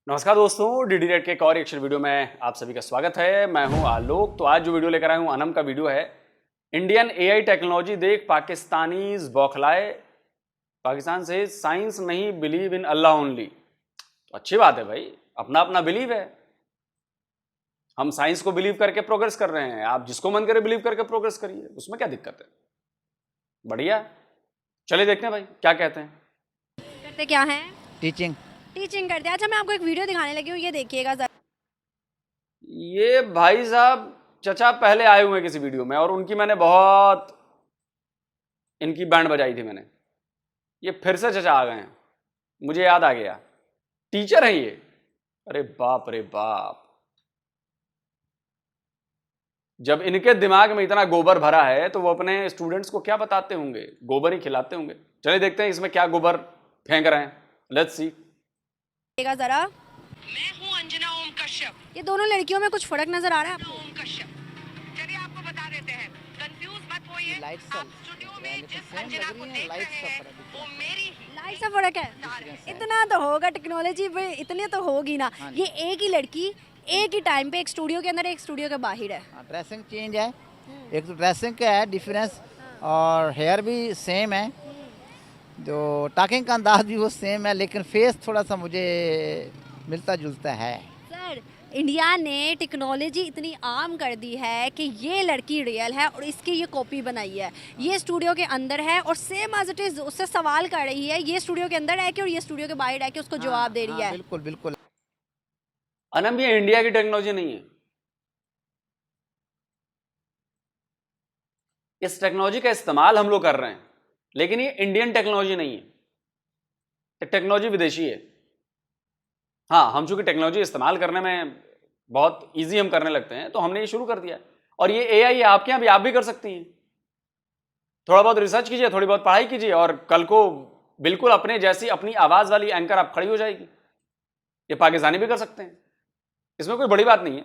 नमस्कार दोस्तों, DD red के एक और एक्शन वीडियो में आप सभी का स्वागत है। मैं हूं आलोक। तो आज जो वीडियो लेकर आया हूं अनम का वीडियो है। इंडियन एआई टेक्नोलॉजी देख पाकिस्तानीज बौखलाए, पाकिस्तान से साइंस नहीं बिलीव इन अल्लाह ओनली। तो अच्छी बात है भाई, अपना अपना बिलीव है। हम साइंस को बिलीव करके प्रोग्रेस कर रहे हैं, आप जिसको मन करे बिलीव करके प्रोग्रेस करिए, उसमें क्या दिक्कत है। बढ़िया, चलिए देखते हैं भाई क्या कहते हैं। करते क्या हैं? टीचिंग करते हैं। अच्छा, मैं आपको एक वीडियो दिखाने लगी हूँ, ये देखिएगा जरा। ये भाई साहब चचा पहले आए हुए हैं किसी वीडियो में और उनकी मैंने बहुत इनकी बैंड बजाई थी मैंने। ये फिर से चचा आ गए हैं, मुझे याद आ गया। टीचर हैं ये। अरे बाप रे बाप, जब इनके दिमाग में इतना गोबर भरा है तो वो अपने स्टूडेंट्स को क्या बताते होंगे? गोबर ही खिलाते होंगे। चलिए देखते हैं इसमें क्या गोबर फेंक रहे हैं। Let's see. देखिएगा जरा। मैं हूँ अंजना ओम कश्यप। ये दोनों लड़कियों में कुछ फर्क नजर आ रहा है आपको? ओम कश्यप, चलिए आपको बता देते हैं, कंफ्यूज मत होइए। लाइट्स आप स्टूडियो में जिस अंजना को देख रहे हैं वो मेरी ही लाइट सा फर्क है, इतना तो होगा टेक्नोलॉजी पे, इतने तो होगी ना। ये एक ही लड़की एक ही टाइम पे एक स्टूडियो के अंदर एक स्टूडियो के बाहर है। ड्रेसिंग चेंज है, एक तो ड्रेसिंग का है डिफरेंस और हेयर भी सेम है, जो टॉकिंग का अंदाज भी वो सेम है, लेकिन फेस थोड़ा सा मुझे मिलता जुलता है। सर, इंडिया ने टेक्नोलॉजी इतनी आम कर दी है कि ये लड़की रियल है और इसकी ये कॉपी बनाई है। ये स्टूडियो के अंदर है और सेम एज इट इज उससे सवाल कर रही है। ये स्टूडियो के अंदर है कि और ये स्टूडियो के बाहर है कि उसको जवाब दे रही है। बिल्कुल बिल्कुल। अनम, ये इंडिया की टेक्नोलॉजी नहीं है। इस टेक्नोलॉजी का इस्तेमाल हम लोग कर रहे हैं, लेकिन ये इंडियन टेक्नोलॉजी नहीं है। ये टेक्नोलॉजी विदेशी है। हाँ, हम चूंकि टेक्नोलॉजी इस्तेमाल करने में बहुत इजी हम करने लगते हैं तो हमने ये शुरू कर दिया। और ये एआई आपके यहाँ भी, आप भी कर सकती हैं। थोड़ा बहुत रिसर्च कीजिए, थोड़ी बहुत पढ़ाई कीजिए और कल को बिल्कुल अपने जैसी अपनी आवाज वाली एंकर आप खड़ी हो जाएगी। ये पाकिस्तानी भी कर सकते हैं, इसमें कोई बड़ी बात नहीं है।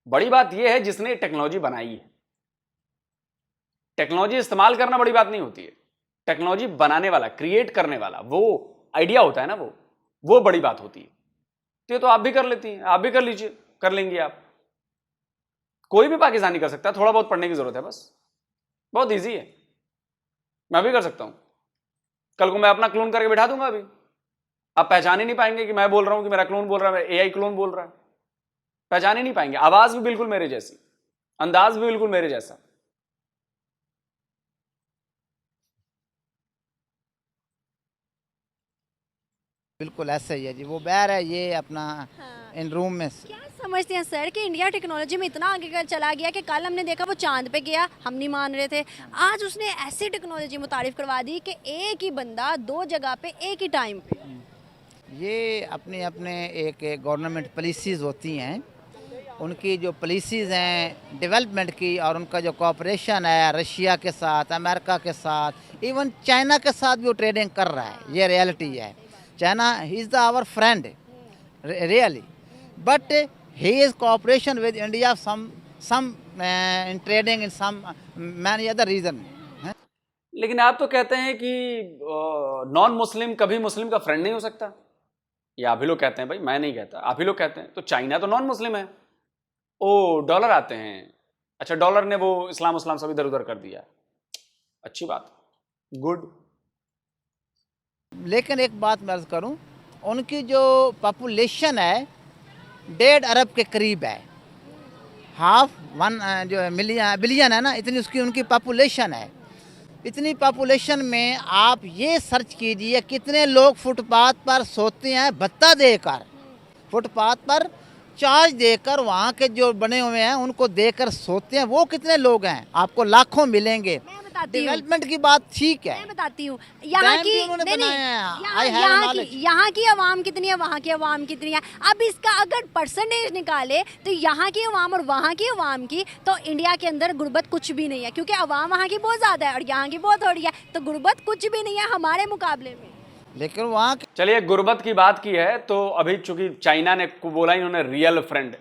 बड़ी बात यह है जिसने टेक्नोलॉजी बनाई है। टेक्नोलॉजी इस्तेमाल करना बड़ी बात नहीं होती है। टेक्नोलॉजी बनाने वाला, क्रिएट करने वाला, वो आइडिया होता है ना, वो बड़ी बात होती है। तो ये तो आप भी कर लेती हैं, आप भी कर लीजिए, कर लेंगी आप। कोई भी पाकिस्तानी कर सकता है, थोड़ा बहुत पढ़ने की जरूरत है बस। बहुत इजी है, मैं भी कर सकता हूं। कल को मैं अपना क्लोन करके बिठा दूंगा। अभी आप पहचान ही नहीं पाएंगे कि मैं बोल रहा हूं कि मेरा क्लोन बोल रहा है, एआई क्लोन बोल रहा है। पहचान ही नहीं पाएंगे। आवाज भी बिल्कुल मेरे जैसी, अंदाज भी बिल्कुल मेरे जैसा। बिल्कुल ऐसा ही है जी। वो बैर है, ये अपना इन रूम में क्या समझते हैं सर कि इंडिया टेक्नोलॉजी में इतना आगे चला गया कि कल हमने देखा वो चांद पे गया, हम नहीं मान रहे थे। आज उसने ऐसी टेक्नोलॉजी मुतारिफ करवा दी कि एक ही बंदा दो जगह पे एक ही टाइम पे। ये अपने अपने एक गवर्नमेंट पॉलिसीज़ होती हैं, उनकी जो पॉलिसीज़ हैं डेवलपमेंट की, और उनका जो कोऑपरेशन है रशिया के साथ, अमेरिका के साथ, इवन चाइना के साथ भी वो ट्रेडिंग कर रहा है। ये रियलिटी है। China he is the our friend really, but he is cooperation with India some in trading in some many other region. लेकिन आप तो कहते हैं कि नॉन मुस्लिम कभी मुस्लिम का फ्रेंड नहीं हो सकता। ये आप ही लोग कहते हैं भाई, मैं नहीं कहता, आप ही लोग कहते हैं। तो चाइना तो नॉन मुस्लिम है। ओ, डॉलर आते हैं। अच्छा, डॉलर ने वो इस्लाम सब इधर उधर कर दिया। अच्छी बात, गुड। लेकिन एक बात मैं अर्ज करूं, उनकी जो पॉपुलेशन है 1.5 अरब के करीब है। हाफ वन जो बिलियन है ना, इतनी उसकी उनकी पॉपुलेशन है। इतनी पॉपुलेशन में आप ये सर्च कीजिए कितने लोग फुटपाथ पर सोते हैं भत्ता देकर, फुटपाथ पर चार्ज देकर, वहाँ के जो बने हुए हैं उनको देकर सोते हैं, वो कितने लोग हैं? आपको लाखों मिलेंगे। डेवलपमेंट की बात ठीक है, मैं बताती हूँ यहाँ की, यहाँ की आवाम कितनी है, वहाँ की आवाम कितनी है। अब इसका अगर परसेंटेज निकाले तो यहाँ की आवाम और वहाँ की आवाम की, तो इंडिया के अंदर गुर्बत कुछ भी नहीं है, क्योंकि आवाम वहाँ की बहुत ज़्यादा है और यहाँ की बहुत थोड़ी है, तो गुर्बत कुछ भी नहीं है हमारे मुकाबले में। लेकिन वहाँ चलिए, गुर्बत की बात की है तो अभी चूंकि चाइना ने बोला इन्होंने रियल फ्रेंड,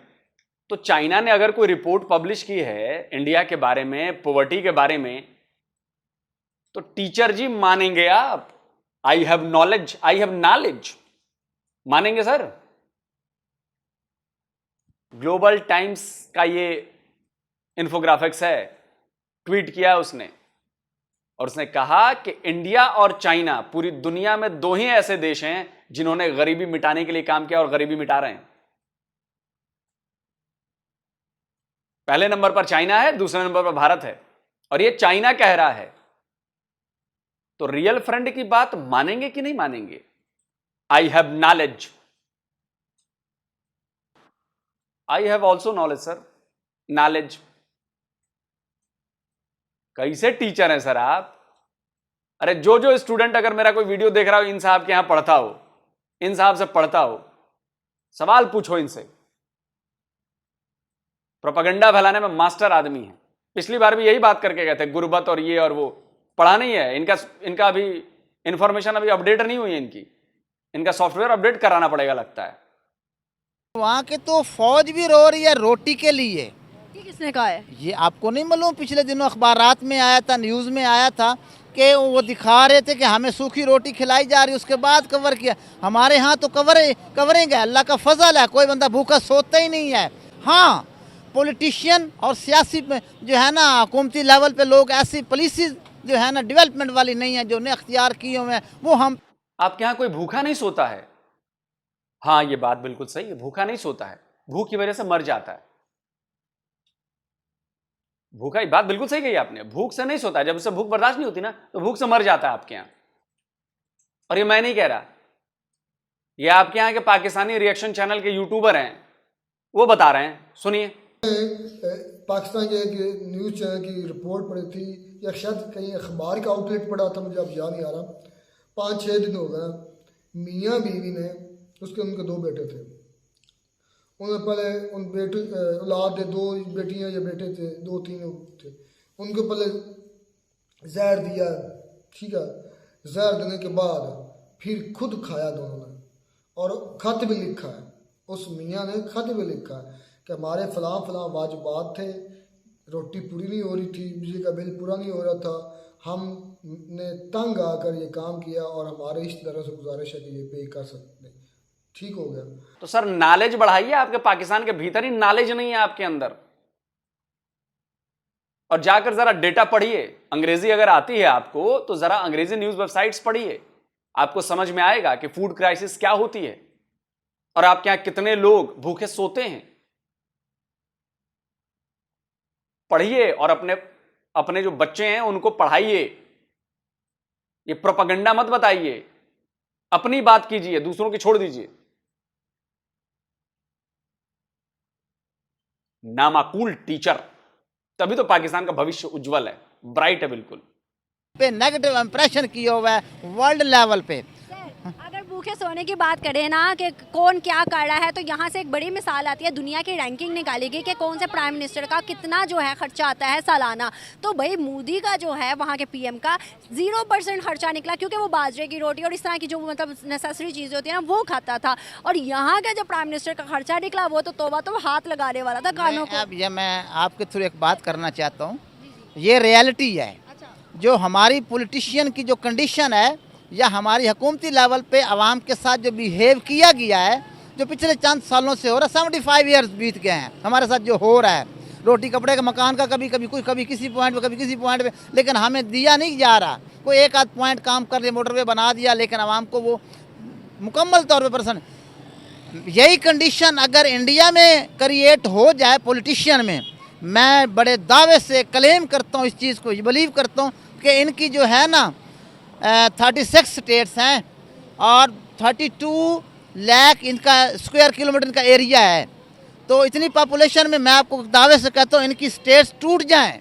तो चाइना ने अगर कोई रिपोर्ट पब्लिश की है इंडिया के बारे में, पॉवर्टी के बारे में, तो टीचर जी मानेंगे आप? I have knowledge, I have knowledge, मानेंगे सर? ग्लोबल टाइम्स का ये इन्फोग्राफिक्स है, ट्वीट किया उसने, और उसने कहा कि इंडिया और चाइना पूरी दुनिया में दो ही ऐसे देश हैं जिन्होंने गरीबी मिटाने के लिए काम किया और गरीबी मिटा रहे हैं। पहले नंबर पर चाइना है, दूसरे नंबर पर भारत है, और ये चाइना कह रहा है। तो रियल फ्रेंड की बात मानेंगे कि नहीं मानेंगे? I have knowledge, I have also knowledge sir, knowledge. कैसे टीचर हैं सर आप? अरे जो स्टूडेंट अगर मेरा कोई वीडियो देख रहा हो, इन साहब के यहां पढ़ता हो, इन साहब से पढ़ता हो, सवाल पूछो इनसे। प्रोपेगेंडा फैलाने में मास्टर आदमी है। पिछली बार भी यही बात करके गए थे, गुर्बत और ये और वो। पढ़ा नहीं है इनका अभी इंफॉर्मेशन अभी अपडेट नहीं हुई है इनका सॉफ्टवेयर अपडेट कराना पड़ेगा लगता है। वहाँ के तो फौज भी रो रही है रोटी के लिए। ये किसने कहा है? ये आपको नहीं मालूम? पिछले दिनों अखबारात में आया था, न्यूज़ में आया था कि वो दिखा रहे थे कि हमें सूखी रोटी खिलाई जा रही, उसके बाद कवर किया। हमारे यहाँ तो कवरेंगे, अल्लाह का फजल है, कोई बंदा भूखा सोता ही नहीं है। हाँ, पॉलिटिशियन और सियासी जो है ना, हुकूमती लेवल पे लोग ऐसी पॉलिसीज जो है ना डेवलपमेंट वाली नहीं है, जो उन्हें अख्तियार किए हुए हैं, वो हम। आपके यहां कोई भूखा नहीं सोता है? हाँ, ये बात बिल्कुल सही है, भूखा नहीं सोता है, भूख की वजह से मर जाता है। भूखा, बात बिल्कुल सही कही आपने, भूख से नहीं सोता है। जब उसे भूख बर्दाश्त नहीं होती ना, तो भूख से मर जाता है आपके यहां। और ये मैं नहीं कह रहा, ये आपके यहां के पाकिस्तानी रिएक्शन चैनल के यूट्यूबर हैं, वो बता रहे हैं, सुनिए। पाकिस्तान के एक न्यूज़ चैनल की रिपोर्ट पड़ी थी, या शायद कहीं अखबार का आउटलेट पड़ा था, मुझे अब याद नहीं आ रहा। 5-6 दिन हो गए, मियाँ बीवी ने, उनके 2 बेटे थे। उन्होंने पहले उन बेटे औलाद दे 2 बेटियां या बेटे थे, 2-3 थे। उनको पहले जहर दिया, ठीक है। जहर देने के बाद फिर खुद खाया दोनों ने, और खत भी लिखा है, उस मियाँ ने खत भी लिखा है कि हमारे फलां फलां वाजिबात थे, रोटी पूरी नहीं हो रही थी, बिजली का बिल पूरा नहीं हो रहा था, हमने तंग आकर ये काम किया, और हमारे इस तरह से गुजारिश है कि ये पे कर सकते हैं, ठीक हो गया। तो सर नॉलेज बढ़ाइए, आपके पाकिस्तान के भीतर ही नॉलेज नहीं है आपके अंदर। और जाकर जरा डेटा पढ़िए, अंग्रेजी अगर आती है आपको तो जरा अंग्रेजी न्यूज वेबसाइट्स पढ़िए, आपको समझ में आएगा कि फूड क्राइसिस क्या होती है और आपके यहां कितने लोग भूखे सोते हैं। पढ़िए और अपने जो बच्चे हैं उनको पढ़ाइए। ये प्रोपेगेंडा मत बताइए, अपनी बात कीजिए, दूसरों की छोड़ दीजिए। नामाकूल टीचर, तभी तो पाकिस्तान का भविष्य उज्जवल है, ब्राइट है बिल्कुल। पे नेगेटिव इंप्रेशन किया हुआ है वर्ल्ड लेवल पे। अगर भूखे सोने की बात करें ना कि कौन क्या कर रहा है, तो यहाँ से एक बड़ी मिसाल आती है। दुनिया की रैंकिंग निकाली गई कि कौन से प्राइम मिनिस्टर का कितना जो है खर्चा आता है सालाना। तो भाई मोदी का जो है वहाँ के पीएम का 0% खर्चा निकला, क्योंकि वो बाजरे की रोटी और इस तरह की जो मतलब नेसेसरी चीज़ें होती है ना, वो खाता था। और यहाँ का जो प्राइम मिनिस्टर का खर्चा निकला, वो तो तौबा तो हाथ लगाने वाला था कानों को। अब ये मैं आपके थ्रू एक बात करना चाहता हूँ, ये रियलिटी है। जो हमारी पॉलिटिशियन की जो कंडीशन है, या हमारी हुकूमती लेवल पे आवाम के साथ जो बिहेव किया गया है, जो पिछले चंद सालों से हो रहा है, 75 ईयर्स बीत गए हैं हमारे साथ जो हो रहा है, रोटी कपड़े का मकान का कभी किसी पॉइंट पे, कभी किसी पॉइंट पे, लेकिन हमें दिया नहीं जा रहा। कोई एक आध पॉइंट काम कर रहे, मोटरवे बना दिया, लेकिन आवाम को वो मुकम्मल तौर पर पसंद। यही कंडीशन अगर इंडिया में क्रिएट हो जाए पॉलिटिशियन में, मैं बड़े दावे से क्लेम करता हूँ, इस चीज़ को बिलीव करता हूँ कि इनकी जो है ना 36 स्टेट्स हैं और 32 लाख इनका स्क्वायर किलोमीटर इनका एरिया है। तो इतनी पॉपुलेशन में मैं आपको दावे से कहता हूँ इनकी स्टेट्स टूट जाएं,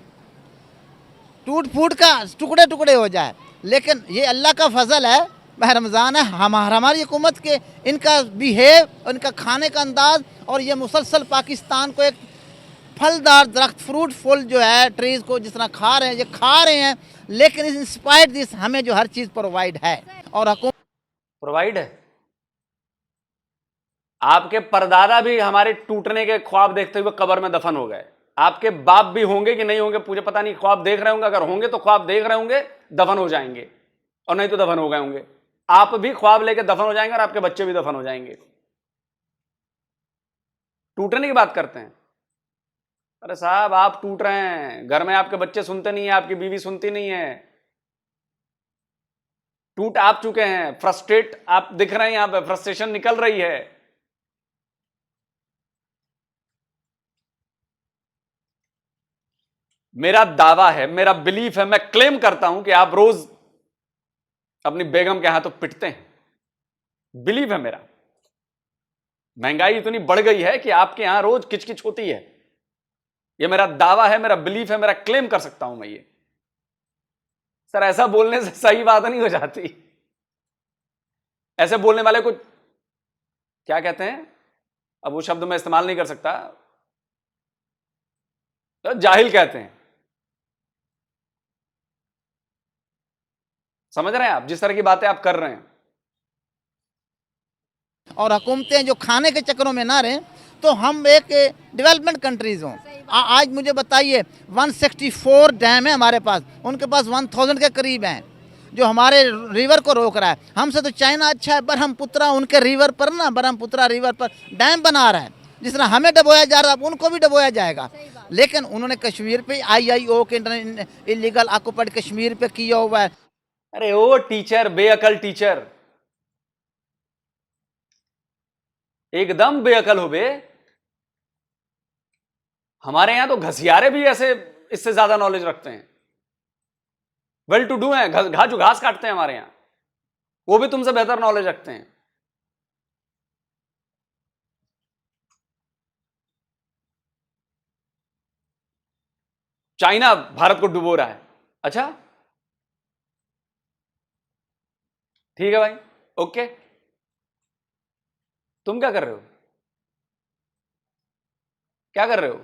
टूट फूट का टुकड़े टुकड़े हो जाए। लेकिन ये अल्लाह का फजल है, वह रमज़ान है, हमारी हुकूमत के इनका बिहेव, इनका खाने का अंदाज, और ये मुसलसल पाकिस्तान को एक फलदार दरख्त, फ्रूटफुल जो है ट्रीज़ को जिस तरह खा रहे हैं, ये खा रहे हैं। लेकिन इन स्पाइट दिस हमें जो हर चीज़ प्रोवाइड है, और हुकूमत प्रोवाइड है। आपके परदादा भी हमारे टूटने के ख्वाब देखते हुए कब्र में दफन हो गए। आपके बाप भी होंगे कि नहीं होंगे मुझे पता नहीं, ख्वाब देख रहे होंगे। अगर होंगे तो ख्वाब देख रहे होंगे, दफन हो जाएंगे, और नहीं तो दफन हो गए होंगे। आप भी ख्वाब लेके दफन हो जाएंगे और आपके बच्चे भी दफन हो जाएंगे। टूटने की बात करते हैं। अरे साहब, आप टूट रहे हैं, घर में आपके बच्चे सुनते नहीं है, आपकी बीवी सुनती नहीं है, टूट आप चुके हैं, फ्रस्ट्रेट आप दिख रहे हैं, यहां पे फ्रस्ट्रेशन निकल रही है। मेरा दावा है, मेरा बिलीफ है, मैं क्लेम करता हूं कि आप रोज अपनी बेगम के हाथों पिटते हैं। बिलीव है मेरा। महंगाई इतनी बढ़ गई है कि आपके यहां रोज किचकिच होती है। यह मेरा दावा है, मेरा बिलीफ है, मेरा क्लेम कर सकता हूं मैं ये। सर, ऐसा बोलने से सही बात नहीं हो जाती। ऐसे बोलने वाले को क्या कहते हैं, अब वो शब्द मैं इस्तेमाल नहीं कर सकता, तो जाहिल कहते हैं। समझ रहे हैं आप जिस तरह की बातें आप कर रहे हैं। और हुकूमतें जो खाने के चक्करों में ना रहें, तो हम एक डेवलपमेंट कंट्रीज हों। आज मुझे बताइए 164 डैम है हमारे पास, उनके पास 1000 के करीब हैं जो हमारे रिवर को रोक रहा है। हमसे तो चाइना अच्छा है, ब्रह्मपुत्रा उनके रिवर पर ना, ब्रह्मपुत्रा रिवर पर डैम बना रहा है। जिस तरह हमें डबोया जा रहा है उनको भी डबोया जाएगा। लेकिन उन्होंने कश्मीर पे IIO के इलीगल ऑक्युपाइड कश्मीर पे किया हुआ है। अरे ओ टीचर, बेअकल टीचर, एकदम बेअकल हो बे। हमारे यहां तो घसियारे भी ऐसे इससे ज्यादा नॉलेज रखते हैं, वेल टू डू हैं, घास काटते हैं हमारे यहां, वो भी तुमसे बेहतर नॉलेज रखते हैं। चाइना भारत को डुबो रहा है। अच्छा ठीक है भाई, ओके, तुम क्या कर रहे हो? क्या कर रहे हो?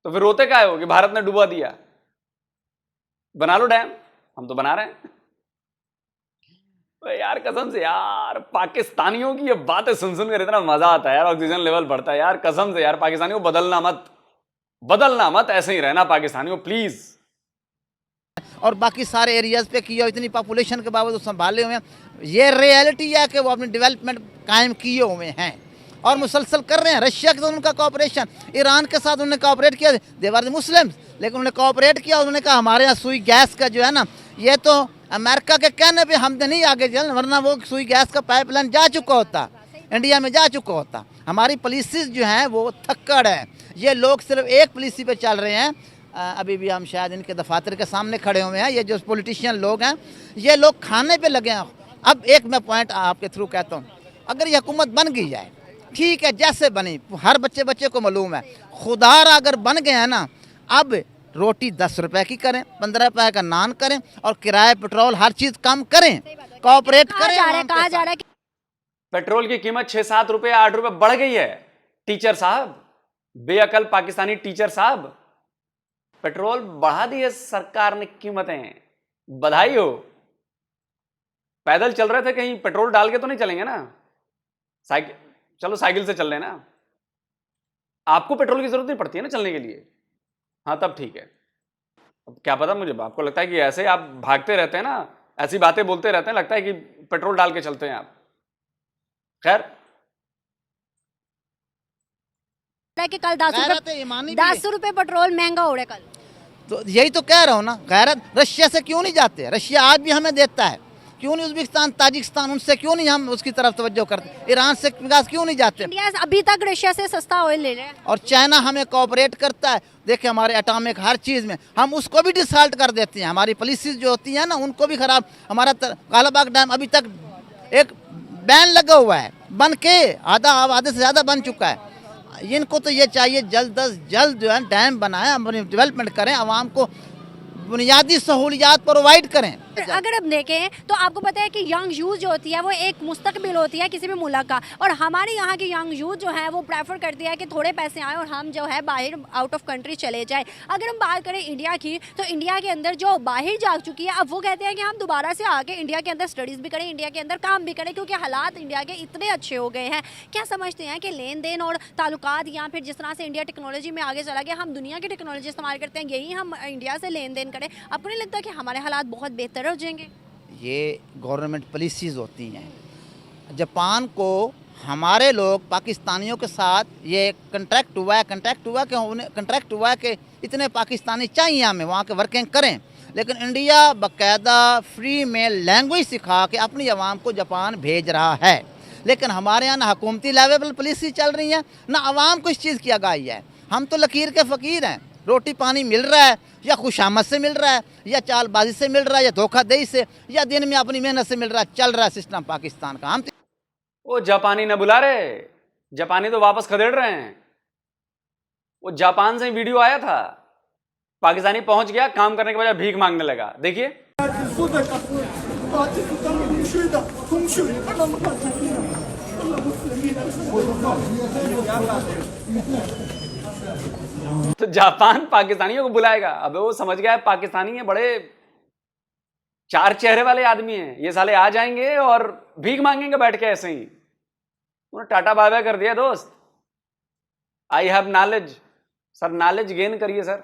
तो फिर रोते क्या हो कि भारत ने डुबा दिया? बना लो डैम, हम तो बना रहे हैं। यार कसम से यार, पाकिस्तानियों की ये बातें सुन सुन कर इतना मजा आता है यार, ऑक्सीजन लेवल बढ़ता है यार। कसम से यार, पाकिस्तानियों को बदलना मत, ऐसे ही रहना पाकिस्तानियों प्लीज। और बाकी सारे एरियाज पे किया, इतनी पॉपुलेशन के बावजूद संभाले हुए हैं। ये रियलिटी है कि वो अपनी डेवलपमेंट कायम किए हुए हैं और मुसलसल कर रहे हैं। रशिया के साथ उनका कोऑपरेशन, ईरान के साथ उन्होंने कोऑपरेट किया, दे वर द मुस्लिम्स, लेकिन उन्होंने कोऑपरेट किया। उन्होंने कहा हमारे यहाँ सुई गैस का जो है ना, ये तो अमेरिका के कहने पे हम तो नहीं आगे चल, वरना वो सुई गैस का पाइपलाइन जा चुका होता, इंडिया में जा चुका होता। हमारी पॉलिसीज जो हैं वो थक्कड़ है। ये लोग सिर्फ एक पॉलिसी पे चल रहे हैं। अभी भी हम शायद इनके दफातर के सामने खड़े हुए हैं। ये जो पॉलिटिशियन लोग हैं, ये लोग खाने पे लगे हैं। अब एक मैं पॉइंट आपके थ्रू कहता हूँ, अगर ये हुकूमत बन गई जाए, ठीक है, जैसे बनी, हर बच्चे को मालूम है, खुदारा अगर बन गए हैं ना, अब रोटी 10 रुपए की करें, 15 रुपए का नान करें और किराए पेट्रोल हर चीज कम करें, कोऑपरेट करें। कहा जा रहा है पेट्रोल की कीमत 6-7 रुपए 8 रुपए बढ़ गई है। टीचर साहब, बेअकल पाकिस्तानी टीचर साहब, पेट्रोल बढ़ा दी है सरकार ने कीमतें, बधाई हो। पैदल चल रहे थे, कहीं पेट्रोल डाल के तो नहीं चलेंगे ना? साइकिल, चलो साइकिल से चल लेना, आपको पेट्रोल की जरूरत नहीं पड़ती है ना चलने के लिए। हाँ तब ठीक है। अब क्या पता, मुझे आपको लगता है कि ऐसे आप भागते रहते हैं ना, ऐसी बातें बोलते रहते हैं, लगता है कि पेट्रोल डाल के चलते हैं आप। खैर, कि कल 10 रुपए पेट्रोल महंगा हो रहा है कल। तो यही तो कह रहा हूँ ना, गैरत। रशिया से क्यों नहीं जाते? रशिया आज भी हमें देता है, क्यों नहीं? उज्बेकिस्तान, ताजिकिस्तान, उनसे क्यों नहीं हम उसकी तरफ तवज्जो करते? ईरान से गैस क्यों नहीं जाते? इंडिया अभी तक रशिया से सस्ता ऑयल ले रहे हैं। और चाइना हमें कोऑपरेट करता है। देखिए हमारे एटॉमिक हर चीज़ में हम उसको भी डिसॉल्ट कर देते हैं। हमारी पॉलिसीज जो होती हैं ना, उनको भी खराब। हमारा कालाबाग डैम अभी तक एक बैन लगा हुआ है, बन के आधे से ज़्यादा बन चुका है। इनको तो ये चाहिए जल्द अज जल्द जो है डैम बनाएं, अपनी डेवलपमेंट करें, आवाम को बुनियादी सहूलियात प्रोवाइड करें। अगर हम देखें तो आपको पता है कि यंग यूथ जो होती है वो एक मुस्तकबिल होती है किसी भी मुल्क का, और हमारे यहाँ की यंग यूथ जो है वो प्रेफर करती है कि थोड़े पैसे आए और हम जो है बाहर आउट ऑफ कंट्री चले जाए। अगर हम बात करें इंडिया की, तो इंडिया के अंदर जो बाहर जा चुकी है, अब वो कहते हैं कि हम दोबारा से आके इंडिया के अंदर स्टडीज़ भी करें, इंडिया के अंदर काम भी करें, क्योंकि हालात इंडिया के इतने अच्छे हो गए हैं। क्या समझते हैं कि लेन देन और ताल्लुकात, या फिर जिस तरह से इंडिया टेक्नोलॉजी में आगे चला गया, हम दुनिया की टेक्नोलॉजी इस्तेमाल करते हैं, यही हम इंडिया से लेन देन करें? आपको नहीं लगता कि हमारे हालात बहुत बेहतर हो जाएंगे? ये गवर्नमेंट पॉलिसीज़ होती हैं। जापान को हमारे लोग पाकिस्तानियों के साथ ये कंट्रैक्ट हुआ है कि इतने पाकिस्तानी चाहिए हमें वहाँ के वर्किंग करें, लेकिन इंडिया बाकायदा फ्री में लैंग्वेज सिखा के अपनी आवाम को जापान भेज रहा है। लेकिन हमारे यहाँ ना हुकूमती लेवल पॉलिसी चल रही है, ना आवाम को इस चीज़ की आगाही है। हम तो लकीर के फ़कीर हैं, रोटी पानी मिल रहा है या खुशामद से मिल रहा है या चालबाजी से मिल रहा है या धोखाधड़ी से या दिन में अपनी मेहनत से मिल रहा है, चल रहा है सिस्टम पाकिस्तान का। हम वो जापानी न बुला रहे, जापानी तो वापस खदेड़ रहे हैं। वो जापान से वीडियो आया था, पाकिस्तानी पहुंच गया, काम करने के बजाय भीख मांगने लगा। देखिए तो जापान पाकिस्तानियों को बुलाएगा। अब वो समझ गया है पाकिस्तानी है, बड़े चार चेहरे वाले आदमी हैं, ये साले आ जाएंगे और भीख मांगेंगे बैठ के ऐसे ही। उन्होंने टाटा बाय बाय कर दिया दोस्त। I have knowledge sir, knowledge gain करिए सर।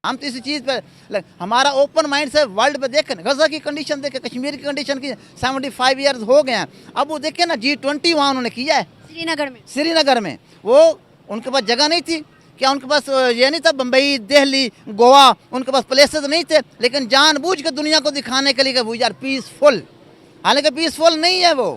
हम तो इसी चीज़ पर हमारा ओपन माइंड से वर्ल्ड पे देखें, गजा की कंडीशन देखें, कश्मीर की कंडीशन की 75 ईयर्स हो गए हैं। अब वो देखें ना, G20 वहाँ उन्होंने किया है श्रीनगर में। वो उनके पास जगह नहीं थी क्या? उनके पास ये नहीं था बम्बई, दिल्ली, गोवा, उनके पास प्लेसेस नहीं थे, लेकिन जानबूझ के दुनिया को दिखाने के लिए कि वो यार पीसफुल, हालांकि पीसफुल नहीं है वो।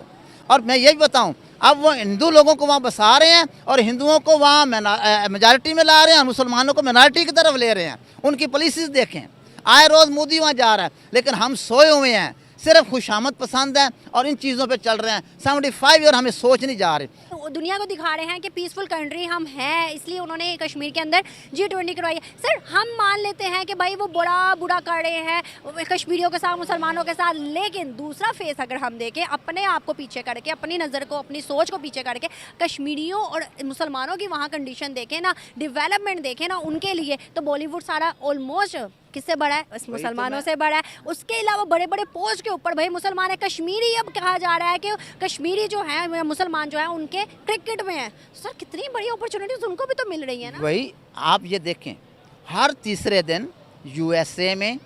और मैं यही बताऊं, अब वो हिंदू लोगों को वहाँ बसा रहे हैं और हिंदुओं को वहाँ मेजॉरिटी में ला रहे हैं और मुसलमानों को मिनॉरिटी की तरफ ले रहे हैं। उनकी पॉलिसीज़ देखें, आए रोज़ मोदी वहाँ जा रहा है, लेकिन हम सोए हुए हैं, सिर्फ खुशामद पसंद है और इन चीज़ों पे चल रहे हैं। 75 ईयर हमें सोच नहीं जा रही। तो दुनिया को दिखा रहे हैं कि पीसफुल कंट्री हम हैं, इसलिए उन्होंने कश्मीर के अंदर G20 करवाई है। सर, हम मान लेते हैं कि भाई वो बड़ा बुरा कर रहे हैं कश्मीरियों के साथ, मुसलमानों के साथ, लेकिन दूसरा फेस अगर हम देखें, अपने आप को पीछे करके, अपनी नज़र को, अपनी सोच को पीछे करके, कश्मीरियों और मुसलमानों की वहाँ कंडीशन देखें ना, डेवलपमेंट देखें ना, उनके लिए तो बॉलीवुड सारा ऑलमोस्ट किससे बड़ा है? मुसलमानों से बड़ा है। उसके अलावा बड़े बड़े पोस्ट के ऊपर भाई मुसलमान है। कश्मीरी अब कहा जा रहा है कि कश्मीरी जो है, मुसलमान जो है, उनके क्रिकेट में है। सर, कितनी बड़ी अपॉर्चुनिटीज उनको भी तो मिल रही है ना। वही आप ये देखें, हर तीसरे दिन USA में,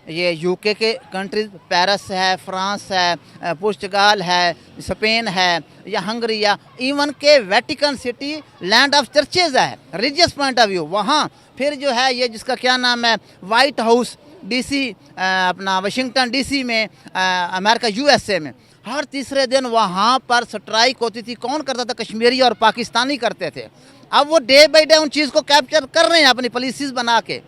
ये UK के कंट्रीज, पेरिस है, फ्रांस है, पुर्तगाल है, स्पेन है या हंगरी, या इवन के Vatican city land of churches है, रिलीजियस पॉइंट ऑफ व्यू वहाँ। फिर जो है ये जिसका क्या नाम है, वाइट हाउस DC, अपना वाशिंगटन DC में, अमेरिका USA में, हर तीसरे दिन वहाँ पर स्ट्राइक होती थी। कौन करता था? कश्मीरी और पाकिस्तानी करते थे। अब वो डे बाई डे उन चीज़ को कैप्चर कर रहे हैं अपनी पॉलिसीज़ बना के,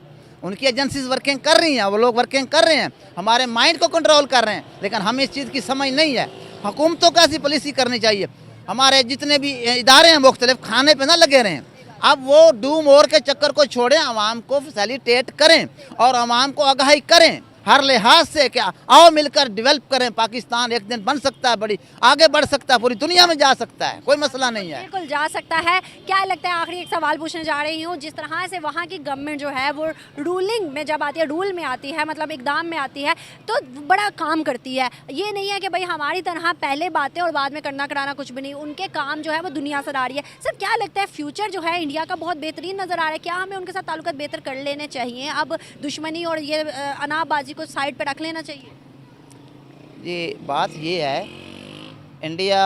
उनकी एजेंसीज वर्किंग कर रही हैं, वो लोग वर्किंग कर रहे हैं, हमारे माइंड को कंट्रोल कर रहे हैं, लेकिन हमें इस चीज़ की समझ नहीं है। हुकूमतों को ऐसी पॉलिसी करनी चाहिए। हमारे जितने भी इदारे हैं मुख्तलिफ, खाने पे ना लगे रहें। अब वो डू मोर के चक्कर को छोड़ें, आवाम को फैसिलिटेट करें और आवाम को आगाही करें हर लिहाज से, क्या आओ मिलकर डेवलप करें। पाकिस्तान एक दिन बन सकता है, बड़ी आगे बढ़ सकता है, पूरी दुनिया में जा सकता है, कोई मसला नहीं है। बिल्कुल जा सकता है। क्या लगता है, आखिरी एक सवाल पूछने जा रही हूँ, जिस तरह से वहाँ की गवर्नमेंट जो है वो रूलिंग में जब आती है, रूल में आती है, मतलब इकदाम में आती है, तो बड़ा काम करती है। ये नहीं है कि भाई हमारी तरह पहले बातें और बाद में करना कराना कुछ भी नहीं, उनके काम जो है वो दुनिया से आ रही है। सर, क्या लगता है फ्यूचर जो है इंडिया का बहुत बेहतरीन नज़र आ रहा है, क्या हमें उनके साथ ताल्लुकात बेहतर कर लेने चाहिए? अब दुश्मनी और ये अनाबाजी को साइड पर रख लेना चाहिए? ये बात ये है, इंडिया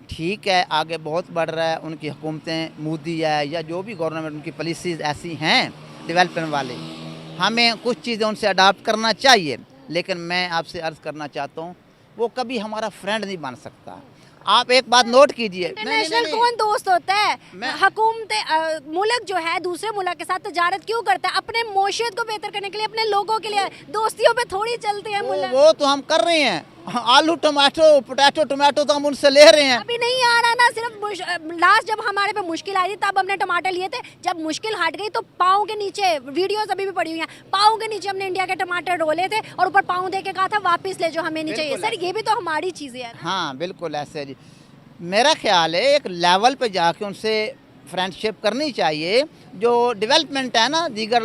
ठीक है, आगे बहुत बढ़ रहा है, उनकी हुकूमतें, मोदी है या जो भी गवर्नमेंट, उनकी पॉलिसीज़ ऐसी हैं डेवलपमेंट वाली, हमें कुछ चीज़ें उनसे अडाप्ट करना चाहिए। लेकिन मैं आपसे अर्ज़ करना चाहता हूँ, वो कभी हमारा फ्रेंड नहीं बन सकता। आप एक बात नोट कीजिए, इंटरनेशनल कौन दोस्त होता है? हुकूमत मुल्क जो है दूसरे मुल्क के साथ तजारत क्यों करता है? अपने मौशियत को बेहतर करने के लिए, अपने लोगों के लिए। दोस्तियों पे थोड़ी चलते हैं मुल्क। वो तो हम कर रहे हैं, आलू टमाटो, पोटैटो टमाटो तो हम उनसे ले रहे हैं। अभी नहीं आ रहा ना, सिर्फ लास्ट जब हमारे पे मुश्किल आई थी तब हमने टमाटर लिए थे। जब मुश्किल हट गई तो पाँव के नीचे, वीडियोस अभी भी पड़ी हुई हैं, पाँव के नीचे हमने इंडिया के टमाटर रोले थे और ऊपर पाँव दे के कहा था वापस ले जो, हमें नहीं चाहिए। सर, ये भी तो हमारी चीज़ें हैं। हाँ बिल्कुल ऐसे जी। मेरा ख्याल है एक लेवल पे जाके उनसे फ्रेंडशिप करनी चाहिए। जो डेवलपमेंट है ना दीगर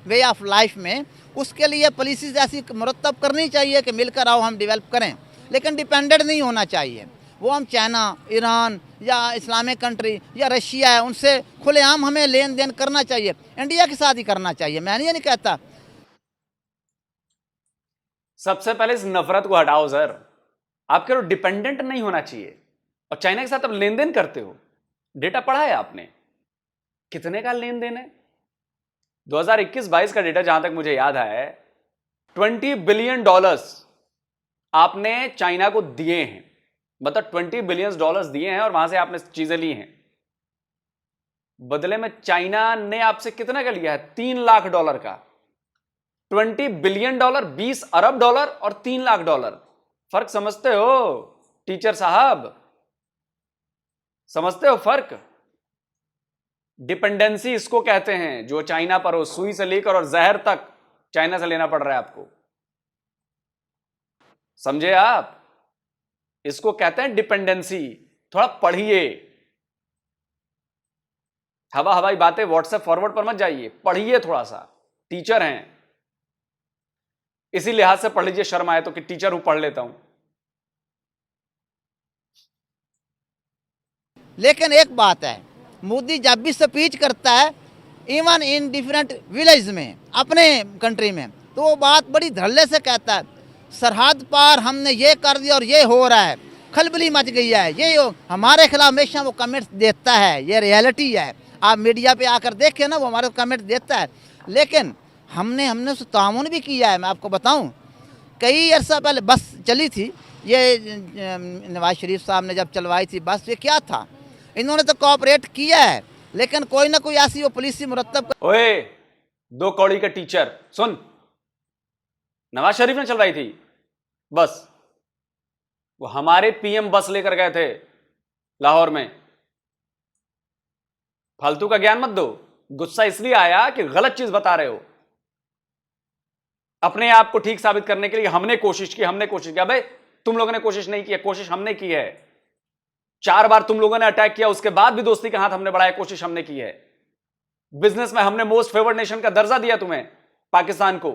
वे ऑफ लाइफ में, उसके लिए पॉलिसीज़ ऐसी मुरतब करनी चाहिए कि मिलकर आओ हम डेवलप करें, लेकिन डिपेंडेंट नहीं होना चाहिए। वो हम चाइना, ईरान या इस्लामिक कंट्री या रशिया है, उनसे खुलेआम हमें लेन देन करना चाहिए, इंडिया के साथ ही करना चाहिए। मैं ये नहीं कहता सबसे पहले इस नफरत को हटाओ सर। आपके लोग डिपेंडेंट नहीं होना चाहिए। और चाइना के साथ अब लेन देन करते हो, डेटा पढ़ा है आपने, कितने का लेन देन है? 2021-22 का डेटा जहां तक मुझे याद है, $20 बिलियन आपने चाइना को दिए हैं। मतलब $20 बिलियन दिए हैं और वहां से आपने चीजें ली हैं। बदले में चाइना ने आपसे कितना का लिया है? $3 लाख का। $20 बिलियन, $20 अरब और $3 लाख। फर्क समझते हो टीचर साहब? समझते हो फर्क? डिपेंडेंसी इसको कहते हैं, जो चाइना पर हो, सुई से लेकर और जहर तक चाइना से लेना पड़ रहा है आपको। समझे आप? इसको कहते हैं डिपेंडेंसी। थोड़ा पढ़िए, हवा हवाई बातें व्हाट्सएप फॉरवर्ड पर मत जाइए, पढ़िए थोड़ा सा। टीचर हैं, इसी लिहाज से पढ़ लीजिए, शर्म आए तो कि टीचर हूं, पढ़ लेता हूं। लेकिन एक बात है, मोदी जब भी स्पीच करता है, इवन इन डिफरेंट विलेज में, अपने कंट्री में, तो वो बात बड़ी धड़ल्ले से कहता है, सरहद पार हमने ये कर दिया और ये हो रहा है, खलबली मच गई है, ये हमारे खिलाफ हमेशा वो कमेंट्स देता है। ये रियलिटी है, आप मीडिया पे आकर देखें ना, वो हमारे कमेंट देता है। लेकिन हमने उससे तामुन भी किया है। मैं आपको बताऊं, कई अर्सा पहले बस चली थी, ये नवाज शरीफ साहब ने जब चलवाई थी बस, ये क्या था, इन्होंने तो कोऑपरेट किया है, लेकिन कोई ना कोई ऐसी वो पॉलिसी मुरत्तब। ओए, 2 कौड़ी का टीचर, सुन, नवाज शरीफ ने चलवाई थी बस, वो हमारे पीएम बस लेकर गए थे लाहौर में। फालतू का ज्ञान मत दो। गुस्सा इसलिए आया कि गलत चीज बता रहे हो। अपने आप को ठीक साबित करने के लिए हमने कोशिश की। भाई तुम लोगों ने कोशिश नहीं की, कोशिश हमने की है। 4 बार तुम लोगों ने अटैक किया, उसके बाद भी दोस्ती का हाथ हमने बढ़ाया, कोशिश हमने की है। बिजनेस में हमने मोस्ट फेवर्ड नेशन का दर्जा दिया तुम्हें, पाकिस्तान को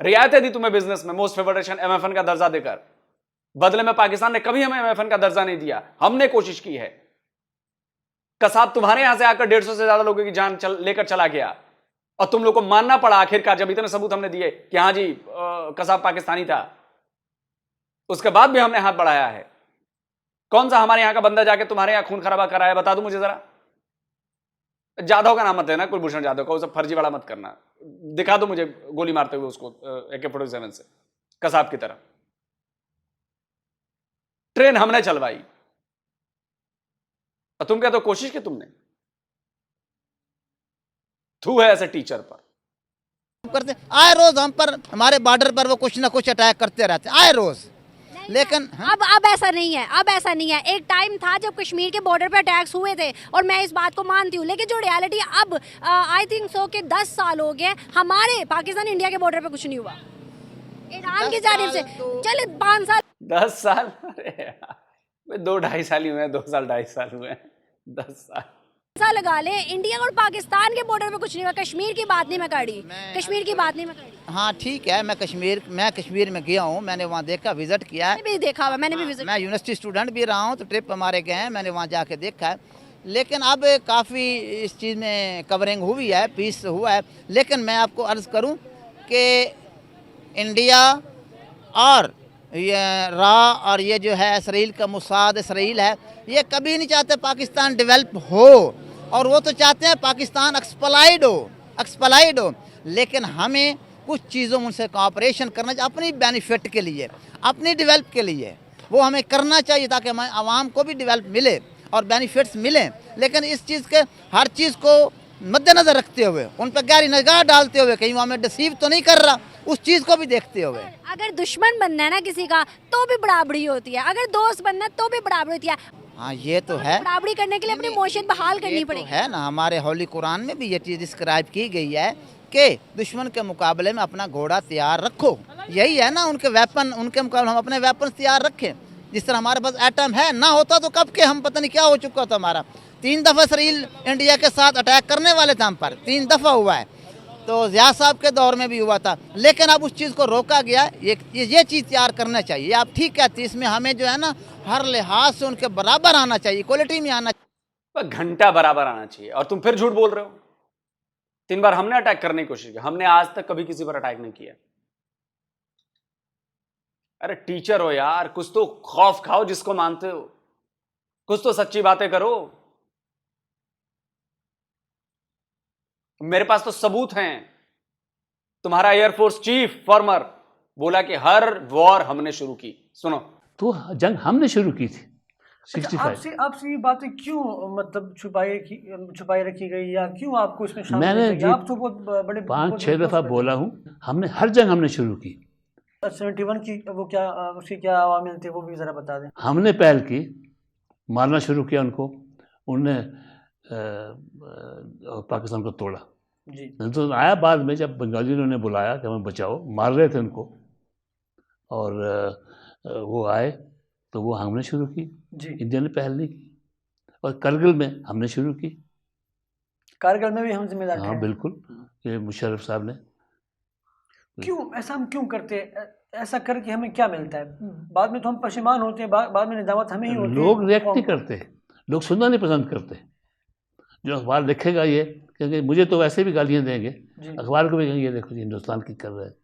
रियायतें दी तुम्हें बिजनेस में, मोस्ट फेवर्ड नेशन एमएफएन का दर्जा देकर। बदले में पाकिस्तान ने कभी हमें एमएफएन का दर्जा नहीं दिया, हमने कोशिश की है। कसाब तुम्हारे यहां से आकर 150 से ज्यादा लोगों की जान लेकर चला गया, और तुम लोग को मानना पड़ा आखिरकार, जब इतने सबूत हमने दिए कि हां जी कसाब पाकिस्तानी था, उसके बाद भी हमने हाथ बढ़ाया है। कौन सा हमारे यहां का बंदा जाके तुम्हारे यहां खून खराबा कराया, बता दो मुझे जरा। जाधव का नाम मत लेना, कुलभूषण जाधव का, उसे फर्जी वाला मत करना। दिखा दो मुझे गोली मारते हुए उसको AK-47 से, कसाब की तरह। ट्रेन हमने चलवाई और तुम कहते हो कोशिश की तुमने। थू है ऐसे टीचर पर। करते आए रोज हम पर, हमारे बॉर्डर पर वो कुछ ना कुछ अटैक करते रहते आए रोज। लेकिन अब ऐसा नहीं है, अब ऐसा नहीं है। एक टाइम था जब कश्मीर के बॉर्डर पे अटैक्स हुए थे, और मैं इस बात को मानती हूँ, लेकिन जो रियलिटी अब आई थिंक सो कि 10 साल हो गए, हमारे पाकिस्तान इंडिया के बॉर्डर पे कुछ नहीं हुआ ईरान की जानिब से। चले 5 साल 10 साल, अरे यार 2-2.5 साल ही हुए हैं, 2 साल 2.5 साल हुए हैं, 10 साल लगा ले। इंडिया और पाकिस्तान के बॉर्डर पे कुछ नहीं हुआ। कश्मीर की बात नहीं मैं करी, कश्मीर की बात नहीं मैं करी। हाँ ठीक है, मैं कश्मीर में गया हूँ, मैंने वहाँ देखा, विजिट किया है। मैंने भी देखा हुआ, मैंने भी विजिट। मैं यूनिवर्सिटी स्टूडेंट भी रहा हूँ, तो ट्रिप हमारे गए हैं, मैंने वहाँ जाके देखा है। लेकिन अब काफ़ी इस चीज़ में कवरिंग हुई है, पीस हुआ है। लेकिन मैं आपको अर्ज़ करूँ कि इंडिया और ये और ये जो है इसराइल का मुसाद इसराइल है, ये कभी नहीं चाहते पाकिस्तान डेवलप हो, और वो तो चाहते हैं पाकिस्तान एक्सप्लाइड हो। लेकिन हमें कुछ चीज़ों में उनसे कोऑपरेशन करना चाहिए, अपनी बेनिफिट के लिए, अपनी डेवलप के लिए वो हमें करना चाहिए, ताकि हमें आवाम को भी डेवलप मिले और बेनिफिट्स मिलें। लेकिन इस चीज़ के हर चीज़ को मद्देनज़र रखते हुए, उन पर गहरी निगाह डालते हुए, कहीं वो हमें डिसीव तो नहीं कर रहा, उस चीज़ को भी देखते हुए। अगर दुश्मन बनना है ना किसी का, तो भी बराबरी होती है। अगर दोस्त बनना है तो भी बराबरी होती है। हाँ ये तो है, बराबरी करने के लिए अपनी इमोशन बहाल करनी पड़ेगी। है ना, हमारे होली कुरान में भी ये चीज़ डिस्क्राइब की गई है कि दुश्मन के मुकाबले में अपना घोड़ा तैयार रखो। यही है ना, उनके वेपन, उनके मुकाबले हम अपने वेपन तैयार रखें। जिस तरह हमारे पास एटम है, ना होता तो कब के हम पता नहीं क्या हो चुका था हमारा। 3 दफ़ा इसराइल इंडिया के साथ अटैक करने वाले थे हम पर, 3 दफ़ा हुआ है। तो ज़िया साहब के दौर में भी हुआ था, लेकिन अब उस चीज़ को रोका गया। ये चीज़ तैयार करना चाहिए। आप ठीक कहती, इसमें हमें जो है ना हर लिहाज से उनके बराबर आना चाहिए, क्वालिटी में आना चाहिए, घंटा बराबर आना चाहिए। और तुम फिर झूठ बोल रहे हो। 3 बार हमने अटैक करने की कोशिश की, हमने आज तक कभी किसी पर अटैक नहीं किया। अरे टीचर हो यार, कुछ तो खौफ खाओ जिसको मानते हो, कुछ तो सच्ची बातें करो। मेरे पास तो सबूत हैं। तुम्हारा एयरफोर्स चीफ फॉर्मर बोला कि हर वॉर हमने शुरू की। सुनो, तो जंग हमने शुरू की थी अच्छा, 65। आपसे ये बातें क्यों मतलब छुपाई रखी गई, या क्यों आपको इसमें शामिल मैंने नहीं किया? आप तो बहुत बड़े 5-6 दफा बोला हूं, हमने हर जंग हमने शुरू की। 71 की वो क्या उसकी क्या अवामिल थे, वो भी जरा बता दें। हमने पहल की, मारना शुरू किया उनको, उनने पाकिस्तान को तोड़ा। जी तो आया बाद में, जब बंगालियों ने उन्हें बुलाया कि हमें बचाओ, मार रहे थे उनको, और वो आए तो वो हमने शुरू की। जी। इंडिया ने पहल नहीं की। और करगिल में हमने शुरू की। कारगिल में भी हम जिम्मेदार हाँ थे। बिल्कुल, ये मुशर्रफ साहब ने। क्यों ऐसा हम क्यों करते हैं? ऐसा करके हमें क्या मिलता है? बाद में तो हम पशेमान होते हैं, बाद में निदामत हमें ही होती है। लोग रिएक्ट नहीं करते, लोग सुनना नहीं पसंद करते। जो अखबार लिखेगा ये, क्योंकि मुझे तो वैसे भी गालियाँ देंगे, जी। अखबार को भी कहेंगे ये देखो जी हिंदुस्तान की कर रहा है।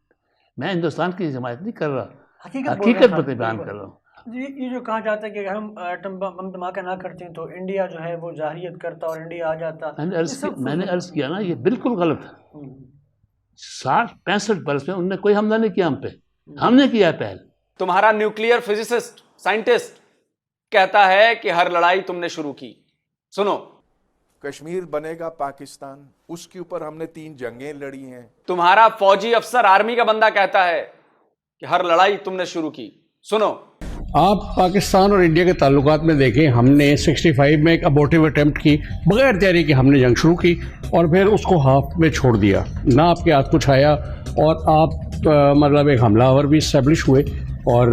मैं हिंदुस्तान की हिमायत नहीं कर रहा, हकीकत हकीकत बयान कर रहा हूँ। ये जो कहा जाता है कि अगर हम एटम बम धमाका ना करते हैं तो इंडिया जो है वो जाहिरियत करता और इंडिया आ जाता। मैंने अर्ज किया ना, ये बिल्कुल गलत है। 60-65 बरस में उनने कोई हमला नहीं किया हम पे, हमने किया है पहल। तुम्हारा न्यूक्लियर फिजिसिस्ट साइंटिस्ट कहता है कि हर लड़ाई तुमने शुरू की। सुनो, कश्मीर बनेगा पाकिस्तान, उसके ऊपर हमने 3 जंगें लड़ी हैं। तुम्हारा फौजी अफसर आर्मी का बंदा कहता है कि हर लड़ाई तुमने शुरू की। सुनो, आप पाकिस्तान और इंडिया के ताल्लुकात में देखें, हमने 65 में एक अबॉर्टिव अटेम्प्ट की, बगैर तैयारी के हमने जंग शुरू की और फिर उसको हाफ में छोड़ दिया, ना आपके हाथ कुछ आया, और आप मतलब एक हमलावर भी इस्टेब्लिश हुए, और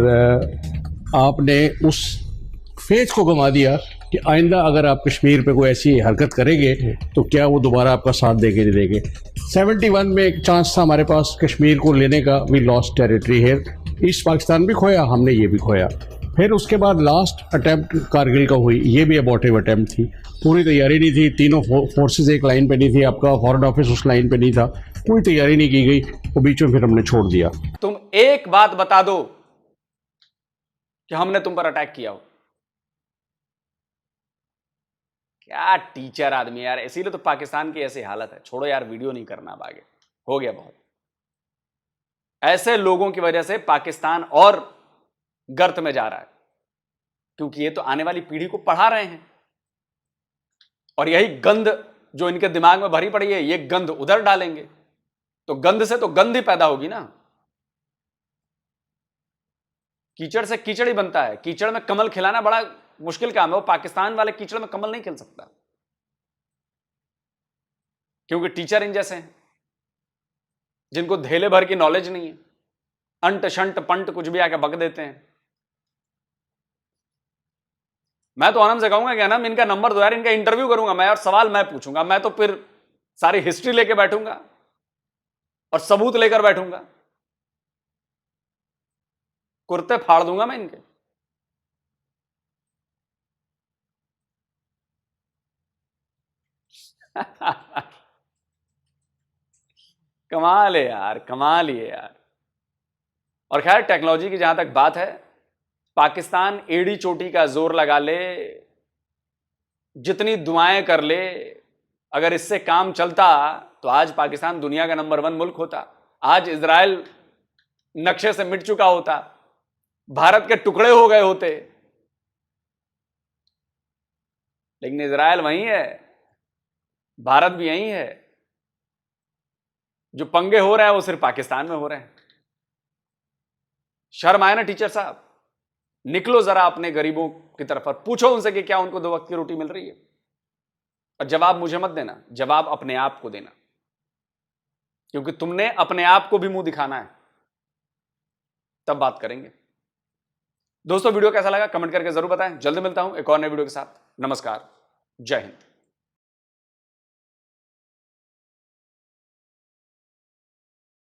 आपने उस फेज को गंवा दिया कि आइंदा अगर आप कश्मीर पे कोई ऐसी हरकत करेंगे तो क्या वो दोबारा आपका साथ देंगे नहीं देंगे। 71 में एक चांस था हमारे पास कश्मीर को लेने का, वी लॉस्ट टेरिटरी है, ईस्ट पाकिस्तान भी खोया हमने, ये भी खोया। फिर उसके बाद लास्ट अटैम्प्ट कारगिल का हुई, ये भी अबॉर्टिव अटैम्प्ट थी, पूरी तैयारी नहीं थी, तीनों फोर्सेस एक लाइन पे नहीं थी, आपका फॉरेन ऑफिस उस लाइन पे नहीं था, कोई तैयारी नहीं की गई, वो बीच में फिर हमने छोड़ दिया। तुम एक बात बता दो कि हमने तुम पर अटैक किया हो। क्या टीचर आदमी यार, इसीलिए तो पाकिस्तान की ऐसी हालत है। छोड़ो यार, वीडियो नहीं करना अब आगे, हो गया बहुत। ऐसे लोगों की वजह से पाकिस्तान और गर्त में जा रहा है, क्योंकि ये तो आने वाली पीढ़ी को पढ़ा रहे हैं, और यही गंद जो इनके दिमाग में भरी पड़ी है, ये गंद उधर डालेंगे तो गंद से तो गंद ही पैदा होगी ना। कीचड़ से कीचड़ ही बनता है। कीचड़ में कमल खिलाना बड़ा मुश्किल काम है। वो पाकिस्तान वाले कीचड़ में कमल नहीं खिल सकता, क्योंकि टीचर इन जैसे हैं जिनको धेले भर की नॉलेज नहीं है, अंट शंट पंट कुछ भी आके बक देते हैं। मैं तो आनंद से कहूंगा कि अनम इनका नंबर दो यार, इनका इंटरव्यू करूंगा मैं और सवाल मैं पूछूंगा। मैं तो फिर सारी हिस्ट्री लेके बैठूंगा और सबूत लेकर बैठूंगा, कुर्ते फाड़ दूंगा मैं इनके। कमाल है यार, कमाल ही है यार। और खैर, टेक्नोलॉजी की जहां तक बात है, पाकिस्तान एड़ी चोटी का जोर लगा ले, जितनी दुआएं कर ले, अगर इससे काम चलता तो आज पाकिस्तान दुनिया का नंबर 1 मुल्क होता। आज इजराइल नक्शे से मिट चुका होता, भारत के टुकड़े हो गए होते। लेकिन इजराइल वहीं है, भारत भी यहीं है। जो पंगे हो रहे हैं वो सिर्फ पाकिस्तान में हो रहे हैं। शर्म आए ना टीचर साहब, निकलो जरा अपने गरीबों की तरफ और पूछो उनसे कि क्या उनको 2 वक्त की रोटी मिल रही है। और जवाब मुझे मत देना, जवाब अपने आप को देना, क्योंकि तुमने अपने आप को भी मुंह दिखाना है, तब बात करेंगे। दोस्तों, वीडियो कैसा लगा कमेंट करके जरूर बताएं। जल्द मिलता हूं एक और नए वीडियो के साथ। नमस्कार, जय हिंद।